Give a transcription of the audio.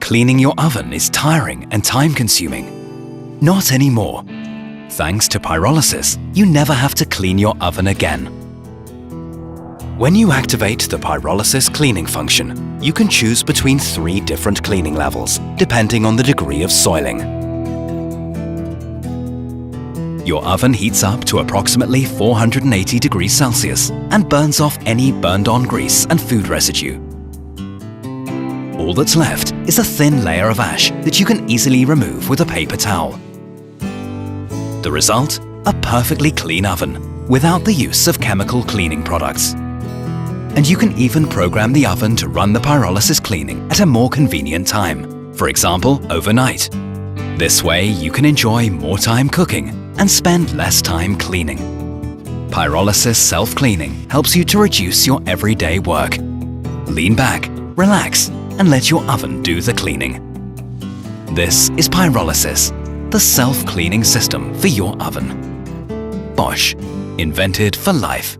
cleaning your oven is tiring and time-consuming. Not anymore. Thanks to pyrolysis, you never have to clean your oven again. When you activate the pyrolysis cleaning function, you can choose between 3 different cleaning levels, depending on the degree of soiling. Your oven heats up to approximately 480 degrees Celsius and burns off any burned-on grease and food residue. All that's left is a thin layer of ash that you can easily remove with a paper towel. The result? A perfectly clean oven, without the use of chemical cleaning products. And you can even program the oven to run the pyrolysis cleaning at a more convenient time, for example, overnight. This way you can enjoy more time cooking and spend less time cleaning. Pyrolysis self-cleaning helps you to reduce your everyday work. Lean back, relax, and let your oven do the cleaning. This is Pyrolysis, the self-cleaning system for your oven. Bosch, invented for life.